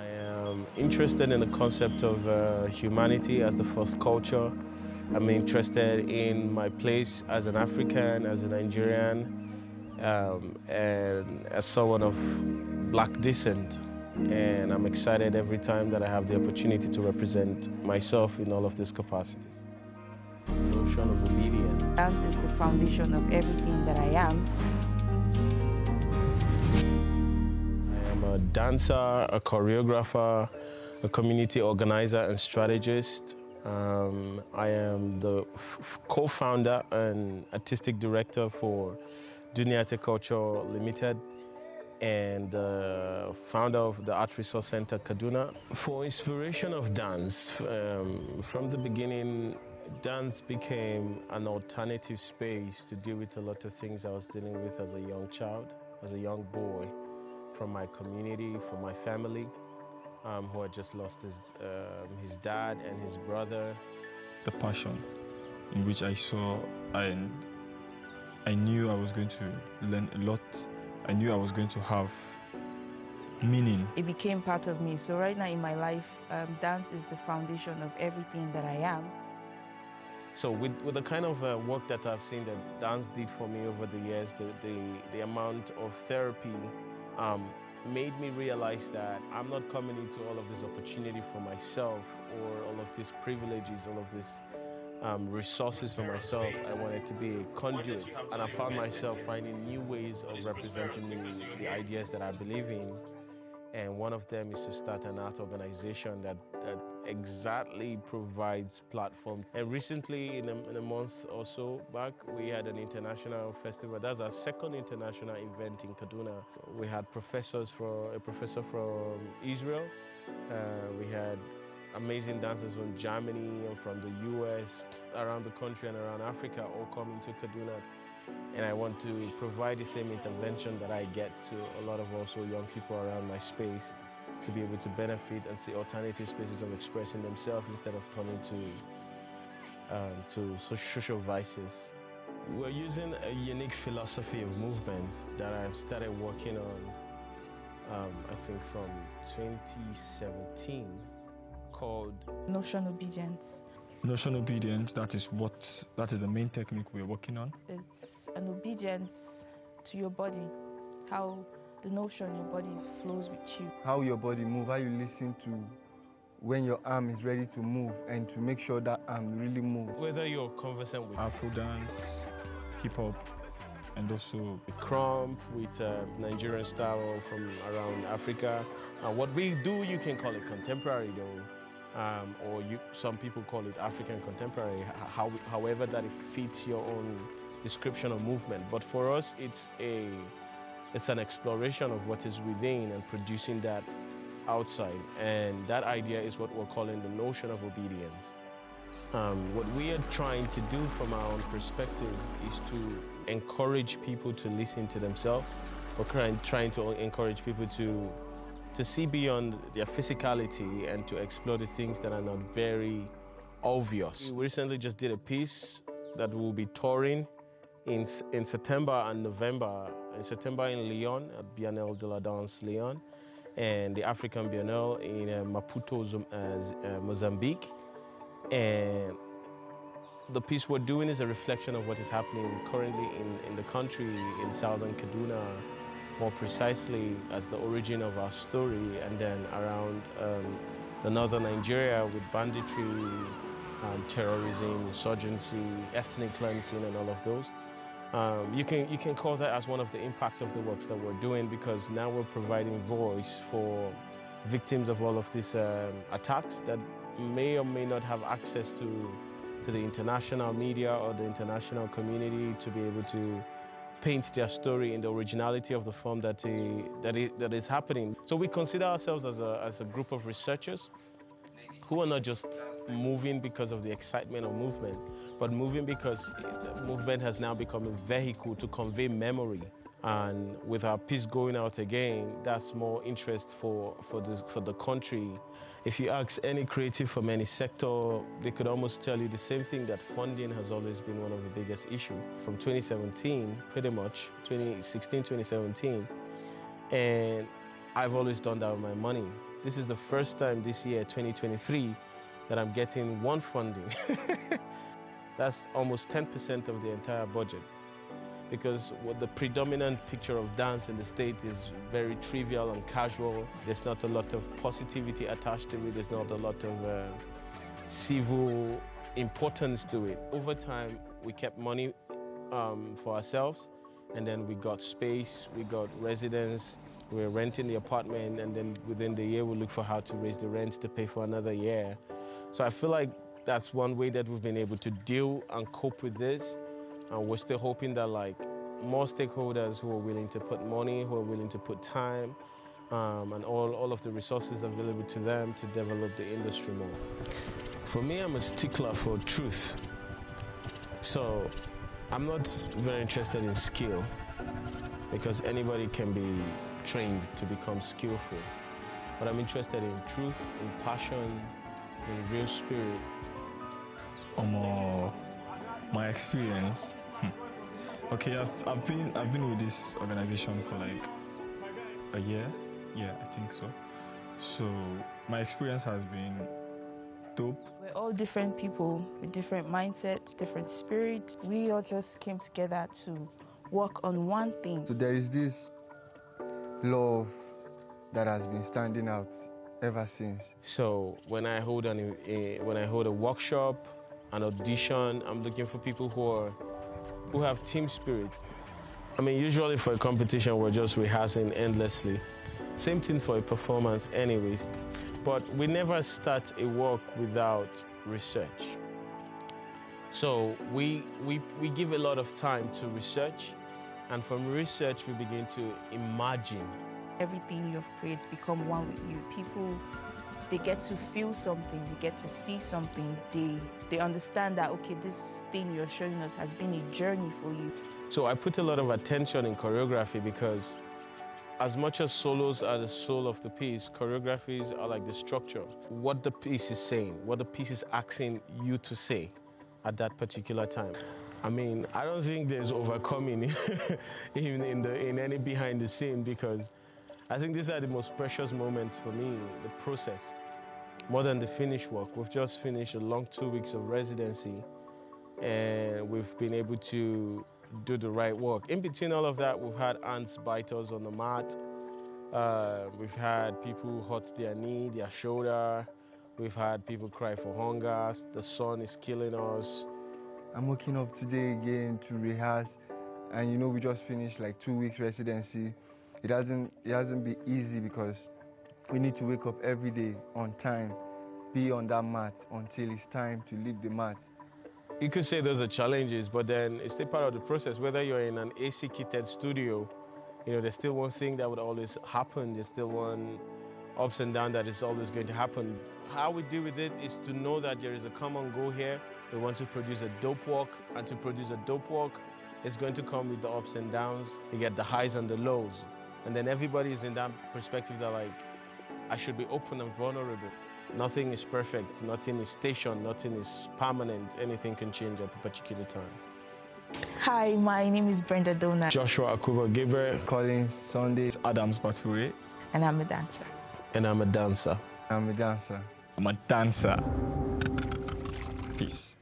I am interested in the concept of humanity as the first culture. I'm interested in my place as an African, as a Nigerian, and as someone of black descent. And I'm excited every time that I have the opportunity to represent myself in all of these capacities. The notion of obedience. Dance is the foundation of everything that I am. I am a dancer, a choreographer, a community organizer and strategist. I am the co-founder and artistic director for Dunia Culture Limited and founder of the Art Resource Center Kaduna. For inspiration of dance, from the beginning, dance became an alternative space to deal with a lot of things I was dealing with as a young child, as a young boy, from my community, from my family, who had just lost his dad and his brother. The passion in which I saw, and I knew I was going to learn a lot. I knew I was going to have meaning. It became part of me. So right now in my life, dance is the foundation of everything that I am. So with the kind of work that I've seen that dance did for me over the years, the amount of therapy made me realize that I'm not coming into all of this opportunity for myself or all of these privileges, all of these resources for myself. I wanted to be a conduit, and I found myself finding new ways of representing the ideas that I believe in. And one of them is to start an art organization that exactly provides platform. And recently, in a month or so back, we had an international festival. That's our second international event in Kaduna. We had a professor from Israel. We had amazing dancers from Germany and from the US, around the country and around Africa, all coming to Kaduna. And I want to provide the same intervention that I get to a lot of also young people around my space, to be able to benefit and see alternative spaces of expressing themselves instead of turning to social vices. We're using a unique philosophy of movement that I've started working on, I think from 2017, called Notion obedience. Notion obedience, that is the main technique we're working on. It's an obedience to your body, how the notion your body flows with you. How your body moves, how you listen to when your arm is ready to move, and to make sure that arm really moves. Whether you're conversant with Afro dance, hip hop, and also crump, with Nigerian style from around Africa. What we do, you can call it contemporary though. Or some people call it African contemporary, however that it fits your own description of movement. But for us, it's an exploration of what is within and producing that outside. And that idea is what we're calling the notion of obedience. What we are trying to do from our own perspective is to encourage people to listen to themselves. We're trying to encourage people to see beyond their physicality and to explore the things that are not very obvious. We recently just did a piece that will be touring in September and November. In September in Lyon, at Biennale de la Danse Lyon, and the African Biennale in Maputo, Mozambique. And the piece we're doing is a reflection of what is happening currently in the country, in southern Kaduna, more precisely as the origin of our story, and then around the northern Nigeria with banditry, terrorism, insurgency, ethnic cleansing, and all of those. You can call that as one of the impact of the works that we're doing, because now we're providing voice for victims of all of these attacks that may or may not have access to the international media or the international community to be able to paint their story in the originality of the form that is happening. So we consider ourselves as a group of researchers who are not just moving because of the excitement of movement, but moving because the movement has now become a vehicle to convey memory. And with our piece going out again, that's more interest for the country. If you ask any creative from any sector, they could almost tell you the same thing, that funding has always been one of the biggest issues. From 2017, pretty much, 2016, 2017, and I've always done that with my money. This is the first time this year, 2023, that I'm getting one funding. That's almost 10% of the entire budget. Because what the predominant picture of dance in the state is very trivial and casual. There's not a lot of positivity attached to it. There's not a lot of civil importance to it. Over time, we kept money for ourselves, and then we got space, we got residence, we were renting the apartment, and then within the year, we look for how to raise the rent to pay for another year. So I feel like that's one way that we've been able to deal and cope with this. And we're still hoping that like more stakeholders who are willing to put money, who are willing to put time, and all of the resources available to them to develop the industry more. For me, I'm a stickler for truth. So I'm not very interested in skill because anybody can be trained to become skillful. But I'm interested in truth, in passion, in real spirit. My experience. Okay, I've been with this organization for like a year. Yeah, I think so. So my experience has been dope. We're all different people with different mindsets, different spirits. We all just came together to work on one thing. So there is this love that has been standing out ever since. So when I hold a workshop, an audition, I'm looking for people who have team spirit. I mean, usually for a competition, we're just rehearsing endlessly. Same thing for a performance anyways. But we never start a work without research. So we give a lot of time to research, and from research, we begin to imagine. Everything you've created become one with you. People, they get to feel something, they get to see something. They understand that, okay, this thing you're showing us has been a journey for you. So I put a lot of attention in choreography because as much as solos are the soul of the piece, choreographies are like the structure. What the piece is saying, what the piece is asking you to say at that particular time. I mean, I don't think there's overcoming in any behind the scene because I think these are the most precious moments for me, the process. More than the finished work. We've just finished a long 2 weeks of residency and we've been able to do the right work. In between all of that, we've had ants bite us on the mat. We've had people hurt their knee, their shoulder. We've had people cry for hunger. The sun is killing us. I'm waking up today again to rehearse, and you know, we just finished like 2 weeks residency. It hasn't been easy because we need to wake up every day on time, be on that mat until it's time to leave the mat. You could say those are challenges, but then it's still part of the process. Whether you're in an AC-kitted studio, you know, there's still one thing that would always happen. There's still one ups and downs that is always going to happen. How we deal with it is to know that there is a common goal here. We want to produce a dope work, and to produce a dope work, it's going to come with the ups and downs. You get the highs and the lows. And then everybody's in that perspective that like, I should be open and vulnerable. Nothing is perfect, nothing is stationed, nothing is permanent. Anything can change at a particular time. Hi, my name is Brenda Dona. Joshua Akuba Gabriel. Collins Sunday. Adams Bature. And I'm a dancer. And I'm a dancer. I'm a dancer. I'm a dancer. Peace.